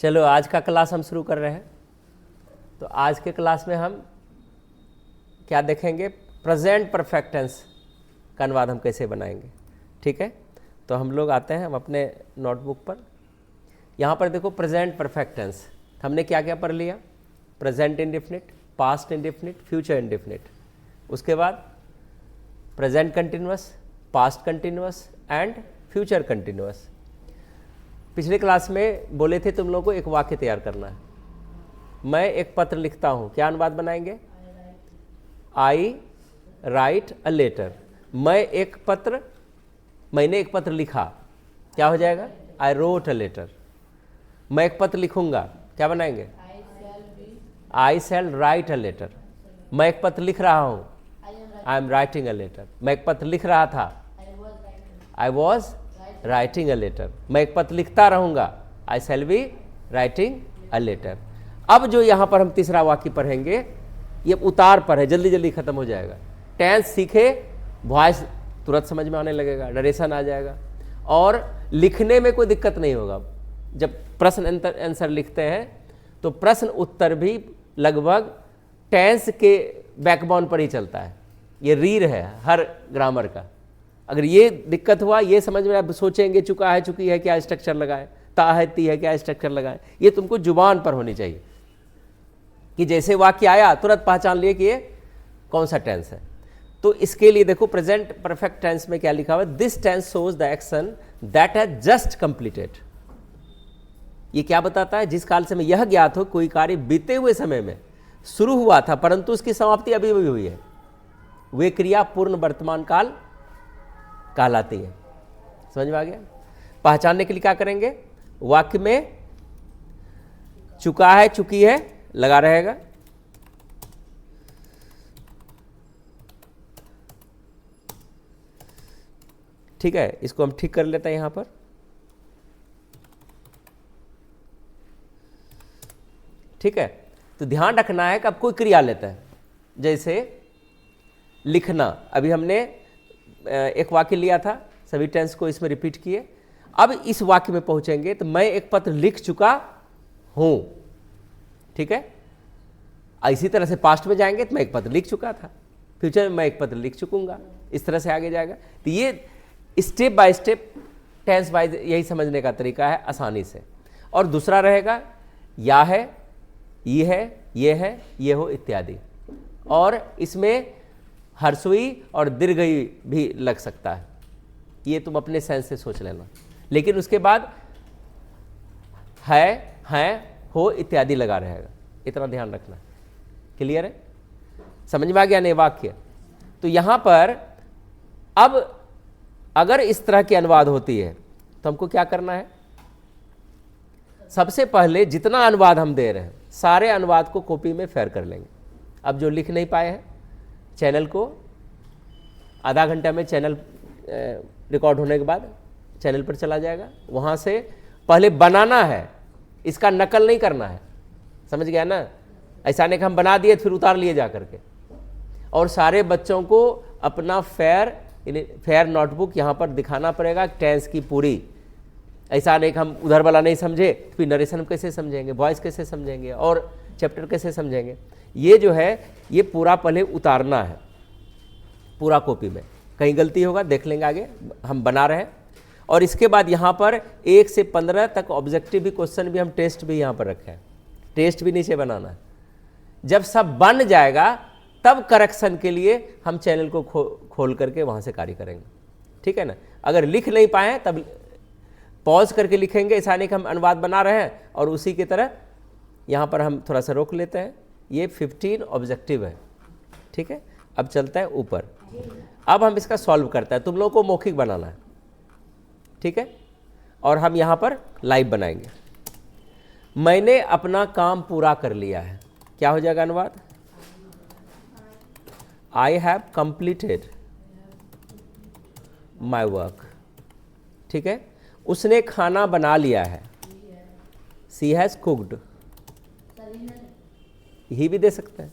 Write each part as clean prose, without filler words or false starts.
चलो आज का क्लास हम शुरू कर रहे हैं। तो आज के क्लास में हम क्या देखेंगे, प्रेजेंट परफेक्ट टेंस का अनुवाद हम कैसे बनाएंगे। ठीक है, तो हम लोग आते हैं हम अपने नोटबुक पर। यहाँ पर देखो प्रेजेंट परफेक्ट टेंस हमने क्या क्या पढ़ लिया, present indefinite, past indefinite, future indefinite, उसके बाद present continuous, past continuous and future continuous. पिछले क्लास में बोले थे तुम लोगों को एक वाक्य तैयार करना है। मैं एक पत्र लिखता हूँ, क्या अनुवाद बनाएंगे? I write a letter. मैंने एक पत्र लिखा, क्या हो जाएगा? I wrote a letter. मैं एक पत्र लिखूंगा, क्या बनाएंगे? I shall write a letter. मैं एक पत्र लिख रहा हूँ, I am writing a letter. मैं एक पत्र लिख रहा था, I was writing a letter. मैं एक पत्र लिखता रहूंगा, I shall be writing a letter. अब जो यहाँ पर हम तीसरा वाक्य पढ़ेंगे ये उतार पर है, जल्दी जल्दी खत्म हो जाएगा। टेंस सीखे, वॉइस तुरंत समझ में आने लगेगा, नरेशन आ जाएगा और लिखने में कोई दिक्कत नहीं होगा। जब प्रश्न आंसर लिखते हैं तो प्रश्न उत्तर भी लगभग टेंस के बैकबोन पर ही चलता है। ये रीढ़ है हर ग्रामर का। अगर ये दिक्कत हुआ, ये समझ में आप सोचेंगे चुका है चुकी है क्या स्ट्रक्चर लगाएं, ता है ती है क्या स्ट्रक्चर लगाएं, ये तुमको जुबान पर होनी चाहिए कि जैसे वाक्य आया तुरंत पहचान लिए कि ये कौन सा टेंस है। तो इसके लिए देखो प्रेजेंट परफेक्ट टेंस में क्या लिखा हुआ है, this tense shows the action that has just completed. ये क्या बताता है? जिस काल से में यह ज्ञात हो कोई कार्य बीते हुए समय में शुरू हुआ था परंतु उसकी समाप्ति अभी भी हुई है, वे क्रिया पूर्ण वर्तमान काल कहलाती है। समझ में आ गया? पहचानने के लिए क्या करेंगे, वाक्य में चुका है चुकी है लगा रहेगा, ठीक है। इसको हम ठीक कर लेते हैं यहां पर। ठीक है, तो ध्यान रखना है कि अब कोई क्रिया लेता है, जैसे लिखना। अभी हमने एक वाक्य लिया था, सभी टेंस को इसमें रिपीट किए। अब इस वाक्य में पहुंचेंगे तो मैं एक पत्र लिख चुका हूं, ठीक है। इसी तरह से पास्ट में जाएंगे तो मैं एक पत्र लिख चुका था, फ्यूचर में मैं एक पत्र लिख चुकूंगा, इस तरह से आगे जाएगा। तो ये step by step tense wise यही समझने का तरीका है आसानी से। और दूसरा रहेगा या है, ये है, ये हो इत्यादि। और इसमें हर्षवी और दीर्घई भी लग सकता है, ये तुम अपने सेंस से सोच लेना। लेकिन उसके बाद है, हैं, हो इत्यादि लगा रहेगा, इतना ध्यान रखना। क्लियर है? समझ में आ गया नहीं वाक्य? तो यहां पर अब अगर इस तरह की अनुवाद होती है तो हमको क्या करना है, सबसे पहले जितना अनुवाद हम दे रहे हैं सारे अनुवाद को कॉपी में फेयर कर लेंगे। अब जो लिख नहीं पाए हैं, चैनल को आधा घंटा में चैनल रिकॉर्ड होने के बाद चैनल पर चला जाएगा, वहाँ से पहले बनाना है, इसका नकल नहीं करना है। समझ गया ना? ऐसा नहीं कि हम बना दिए फिर उतार लिए जा करके। और सारे बच्चों को अपना फेयर नोटबुक यहाँ पर दिखाना पड़ेगा, टेंस की पूरी। ऐसा नहीं कि हम उधर वाला नहीं समझे फिर नरेशन कैसे समझेंगे, वॉइस कैसे समझेंगे और चैप्टर कैसे समझेंगे। ये जो है ये पूरा पहले उतारना है पूरा कॉपी में। कहीं गलती होगा देख लेंगे, आगे हम बना रहे हैं। और इसके बाद यहाँ पर 1 से 15 तक ऑब्जेक्टिव भी क्वेश्चन भी हम टेस्ट भी यहाँ पर रखे हैं, टेस्ट भी नीचे बनाना है। जब सब बन जाएगा तब करेक्शन के लिए हम चैनल को खोल करके वहाँ से कार्य करेंगे, ठीक है ना। अगर लिख नहीं पाए तब पॉज करके लिखेंगे, ऐसा नहीं कि हम अनुवाद बना रहे हैं और उसी की तरह यहाँ पर हम थोड़ा सा रोक लेते हैं। ये 15 ऑब्जेक्टिव है, ठीक है। अब चलता है ऊपर। अब हम इसका सॉल्व करते हैं, तुम लोगों को मौखिक बनाना है, ठीक है। और हम यहाँ पर लाइव बनाएंगे। मैंने अपना काम पूरा कर लिया है, क्या हो जाएगा अनुवाद? I have completed my work, ठीक है। उसने खाना बना लिया है, सी हैज कुक्ड, ही भी दे सकते हैं।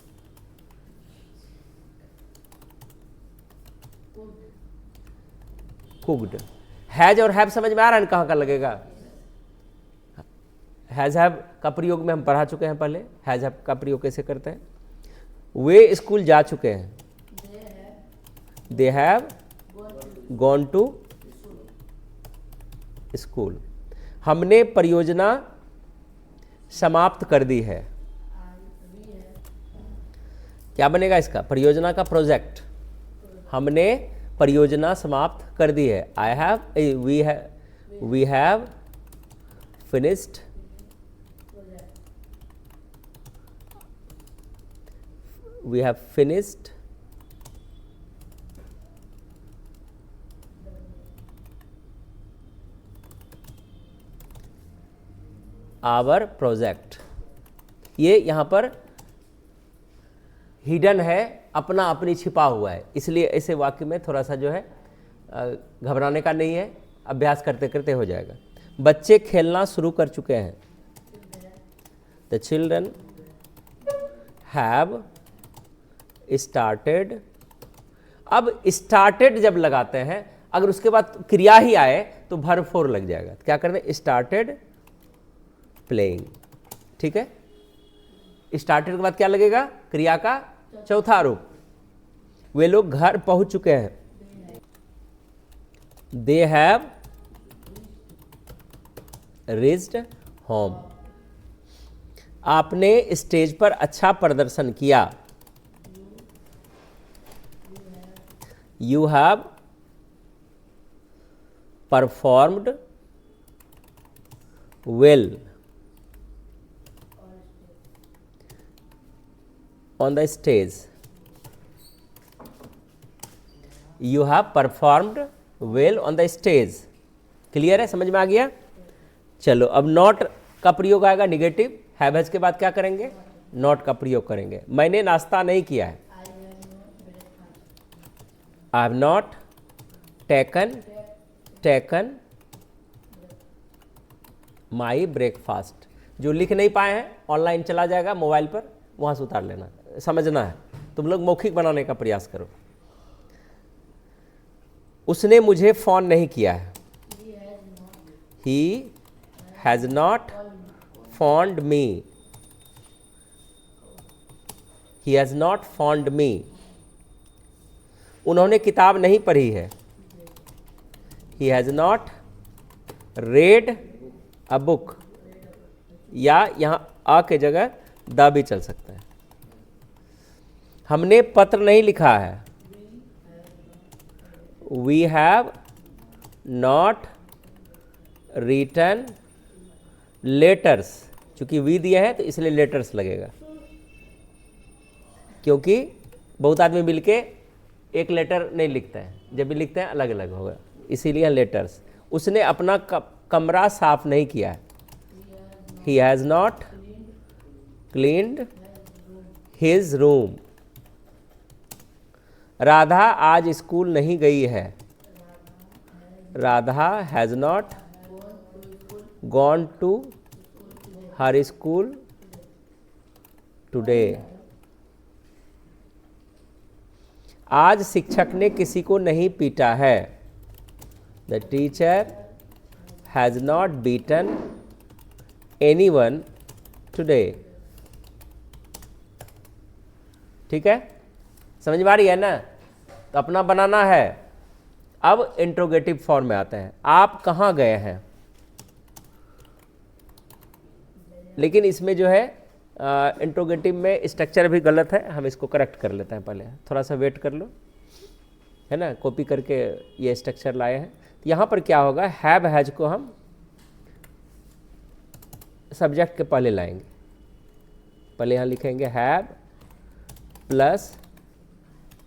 कुक्ड, हैज और हैव समझ में आ रहा है कहाँ का लगेगा? हैज़ हैव का प्रयोग में हम पढ़ा चुके हैं पहले, हैज़ हैव का प्रयोग कैसे करते हैं। वे स्कूल जा चुके हैं, they have gone to school. हमने परियोजना समाप्त कर दी है, क्या बनेगा इसका, परियोजना का प्रोजेक्ट। हमने परियोजना समाप्त कर दी है, I have, we have finished our project. ये यहाँ पर हिडन है, अपना अपनी छिपा हुआ है, इसलिए ऐसे वाक्य में थोड़ा सा जो है घबराने का नहीं है, अभ्यास करते करते हो जाएगा। बच्चे खेलना शुरू कर चुके हैं, द चिल्ड्रन हैव स्टार्टेड। अब स्टार्टेड जब लगाते हैं, अगर उसके बाद क्रिया ही आए तो वर्ब फोर लग जाएगा। क्या करते हैं, स्टार्टेड प्लेइंग, ठीक है। स्टार्टेड के बाद क्या लगेगा, क्रिया का चौथा रूप। वे लोग घर पहुंच चुके हैं, दे हैव रीच्ड होम। आपने स्टेज पर अच्छा प्रदर्शन किया, you have performed well on the stage, you have performed well on the stage। Clear है, समझ में आ गया। चलो अब नॉट का प्रयोग आएगा, निगेटिव। हैव हैज के बाद क्या करेंगे, नॉट का प्रयोग करेंगे। मैंने नाश्ता नहीं किया है, I have not taken my breakfast. जो लिख नहीं पाए हैं, ऑनलाइन चला जाएगा मोबाइल पर, वहां से उतार लेना, समझना है। तुम लोग मौखिक बनाने का प्रयास करो। उसने मुझे फोन नहीं किया है, he has not phoned me, he has not phoned me. उन्होंने किताब नहीं पढ़ी है, he has not read a book, या यहां आ के जगह द भी चल सकता है। हमने पत्र नहीं लिखा है, we have not written letters. चूंकि वी दिया है तो इसलिए लेटर्स लगेगा, क्योंकि बहुत आदमी मिलके एक लेटर नहीं लिखता है, जब भी लिखते हैं अलग अलग होगा, इसीलिए लेटर्स। उसने अपना कमरा साफ नहीं किया है, he has not cleaned his room. Radha आज स्कूल नहीं गई है, Radha has not gone to her school today. आज शिक्षक ने किसी को नहीं पीटा है, the teacher has not beaten anyone today. ठीक है, समझ में आ रही है ना। तो अपना बनाना है। अब इंट्रोगेटिव फॉर्म में आते हैं, आप कहाँ गए हैं। लेकिन इसमें जो है इंट्रोगेटिव में स्ट्रक्चर भी गलत है, हम इसको करेक्ट कर लेते हैं। पहले थोड़ा सा वेट कर लो, है ना, कॉपी करके ये स्ट्रक्चर लाए हैं। तो यहाँ पर क्या होगा, हैव हैज को हम सब्जेक्ट के पहले लाएंगे। पहले यहाँ लिखेंगे have plus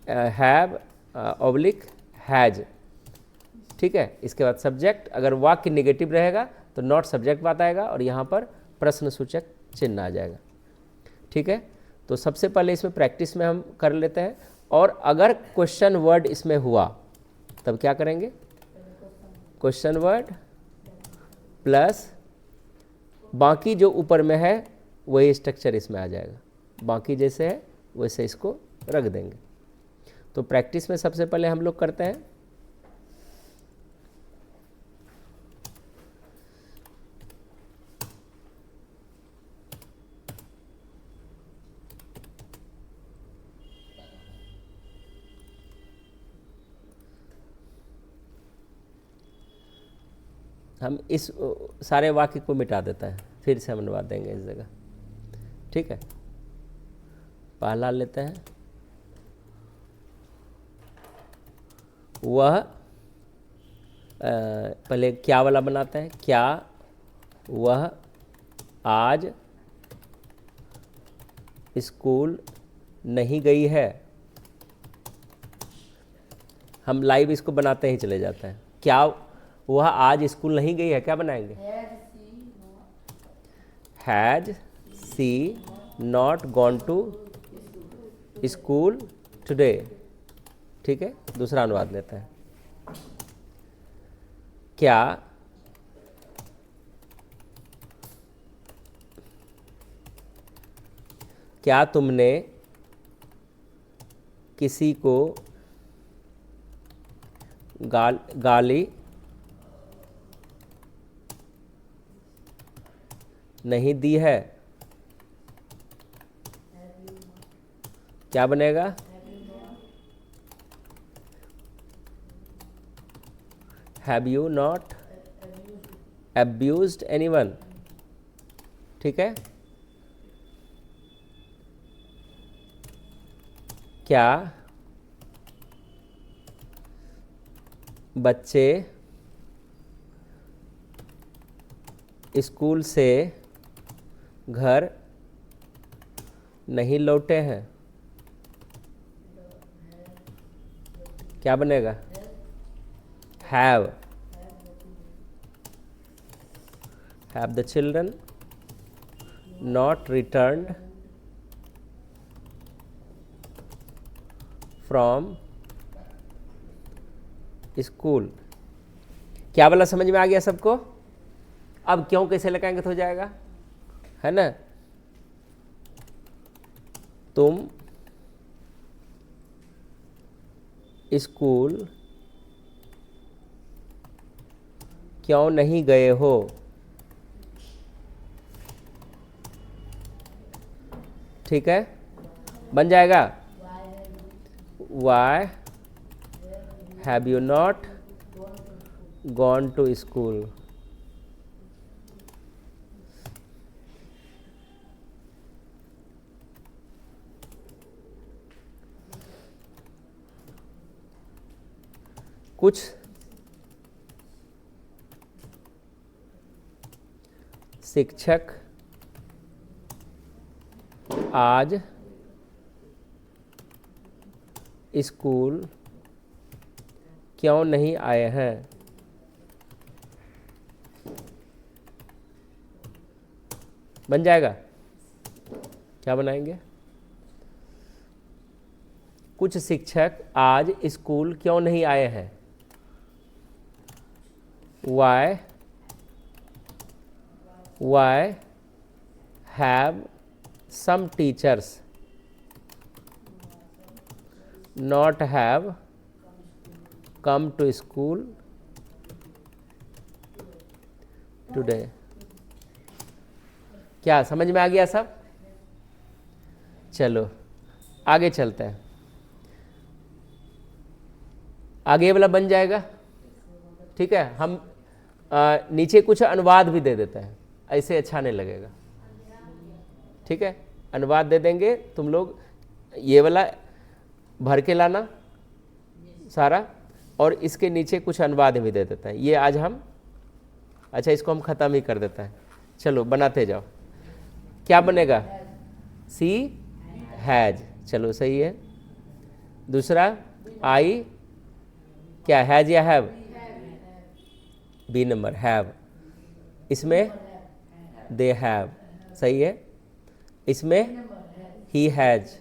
have oblique has, ठीक है। इसके बाद सब्जेक्ट, अगर वाक्य निगेटिव रहेगा तो नॉट सब्जेक्ट बात आएगा और यहाँ पर प्रश्न सूचक चिन्ह आ जाएगा, ठीक है। तो सबसे पहले इसमें प्रैक्टिस में हम कर लेते हैं, और अगर क्वेश्चन वर्ड इसमें हुआ तब क्या करेंगे, क्वेश्चन वर्ड प्लस बाकी जो ऊपर में है वही स्ट्रक्चर इसमें आ जाएगा, बाकी जैसे है वैसे इसको रख देंगे। तो प्रैक्टिस में सबसे पहले हम लोग करते हैं, हम इस सारे वाक्य को मिटा देते हैं, फिर से हम अनुवाद देंगे इस जगह। ठीक है, पहला लेते हैं, वह पहले क्या वाला बनाते हैं, क्या वह आज स्कूल नहीं गई है। हम लाइव इसको बनाते ही चले जाते हैं। क्या वह आज स्कूल नहीं गई है, क्या बनाएंगे? Has she not gone to school today. ठीक है, दूसरा अनुवाद लेते हैं, क्या तुमने किसी को गाली नहीं दी है। क्या बनेगा? Have you not abused anyone। ठीक है, क्या बच्चे स्कूल से घर नहीं लौटे हैं। क्या बनेगा? Have the children not returned from school। क्या वाला समझ में आ गया सबको? अब क्यों कैसे लगाएंगे तो हो जाएगा, है ना? तुम स्कूल क्यों नहीं गए हो। ठीक है, बन जाएगा। Why have you not gone to school। कुछ शिक्षक आज स्कूल क्यों नहीं आए हैं। बन जाएगा। क्या बनाएंगे? कुछ शिक्षक आज स्कूल क्यों नहीं आए हैं। Why have some teachers not have come to school today। क्या समझ में आ गया सब? चलो आगे चलते हैं। आगे वाला बन जाएगा। ठीक है, हम नीचे कुछ अनुवाद भी दे देते हैं, ऐसे अच्छा नहीं लगेगा। ठीक है, अनुवाद दे देंगे, तुम लोग ये वाला भर के लाना सारा, और इसके नीचे कुछ अनुवाद भी दे देते हैं। ये आज हम, अच्छा इसको हम ख़त्म ही कर देते हैं। चलो बनाते जाओ। क्या बनेगा? सी हैज। चलो सही है। दूसरा आई, क्या हैज या हैव? B number have. इसमें दे हैव, सही है। इसमें ही हैज।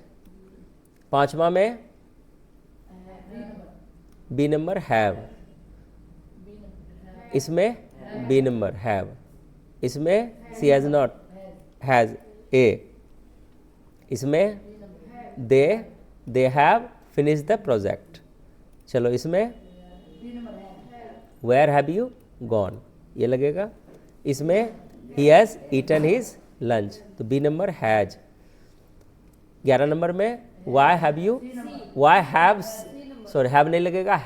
पांचवा में बी नंबर हैव। इसमें बी नंबर हैव। इसमें C has not, has A. इसमें they have finish the project. चलो इसमें वेयर हैव यू गॉन, ये लगेगा। इसमें he has eaten his lunch, तो बी नंबर हैज। 11 नंबर में why have you, why have, sorry have नहीं लगेगा,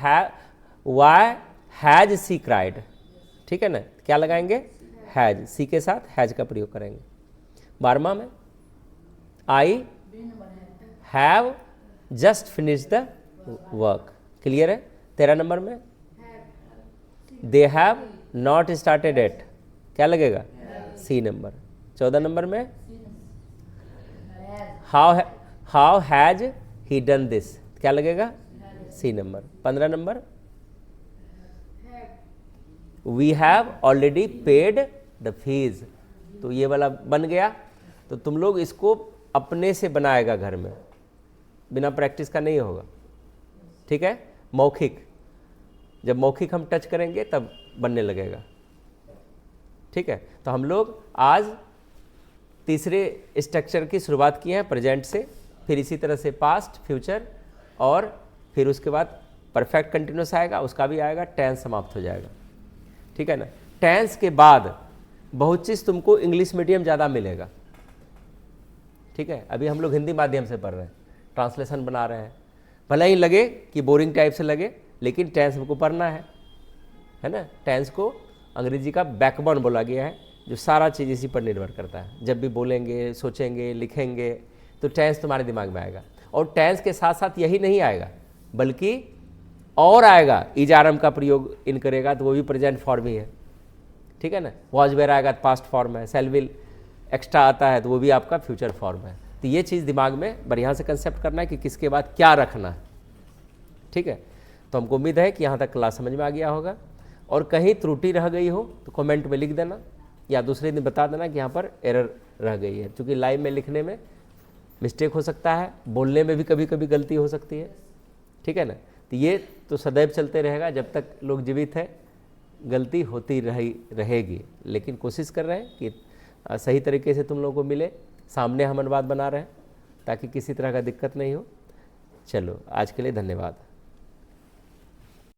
वाई हैज सी क्राइड। ठीक है ना, क्या लगाएंगे, हैज, सी के साथ हैज का प्रयोग करेंगे। 12वां में I have just finish the work, clear है। 13 नंबर में they have not started at, क्या लगेगा, सी नंबर। 14 नंबर में how has he done this, क्या लगेगा, C number. 15 number we have already paid the fees, तो ये वाला बन गया। तो तुम लोग इसको अपने से बनाएगा घर में, बिना प्रैक्टिस का नहीं होगा, ठीक है। मौखिक, जब मौखिक हम टच करेंगे तब बनने लगेगा, ठीक है। तो हम लोग आज तीसरे स्ट्रक्चर की शुरुआत की है प्रेजेंट से, फिर इसी तरह से पास्ट, फ्यूचर, और फिर उसके बाद परफेक्ट कंटिन्यूस आएगा, उसका भी आएगा, टेंस समाप्त हो जाएगा, ठीक है ना। टेंस के बाद बहुत चीज़ तुमको इंग्लिश मीडियम ज़्यादा मिलेगा, ठीक है। अभी हम लोग हिंदी माध्यम से पढ़ रहे हैं, ट्रांसलेशन बना रहे हैं, भले ही लगे कि बोरिंग टाइप से लगे, लेकिन टेंस हमको पढ़ना है ना। टेंस को अंग्रेजी का बैकबोन बोला गया है, जो सारा चीज़ इसी पर निर्भर करता है। जब भी बोलेंगे, सोचेंगे, लिखेंगे, तो टेंस तुम्हारे दिमाग में आएगा। और टेंस के साथ साथ यही नहीं आएगा, बल्कि और आएगा, इजारम का प्रयोग इन करेगा तो वो भी प्रेजेंट फॉर्म ही है, ठीक है ना। वॉज वेयर आएगा तो पास्ट फॉर्म है, सेल विल एक्स्ट्रा आता है तो वो भी आपका फ्यूचर फॉर्म है। तो ये चीज़ दिमाग में बढ़िया से कंसेप्ट करना है कि किसके बाद क्या रखना है, ठीक है। तो हमको उम्मीद है कि यहाँ तक क्लास समझ में आ गया होगा, और कहीं त्रुटि रह गई हो तो कमेंट में लिख देना, या दूसरे दिन बता देना कि यहाँ पर एरर रह गई है, क्योंकि लाइव में लिखने में मिस्टेक हो सकता है, बोलने में भी कभी कभी गलती हो सकती है, ठीक है ना। तो ये तो सदैव चलते रहेगा, जब तक लोग जीवित है गलती होती रहेगी, लेकिन कोशिश कर रहे हैं कि सही तरीके से तुम लोगों को मिले, सामने हम अनुवाद बना रहे हैं ताकि किसी तरह का दिक्कत नहीं हो। चलो आज के लिए धन्यवाद।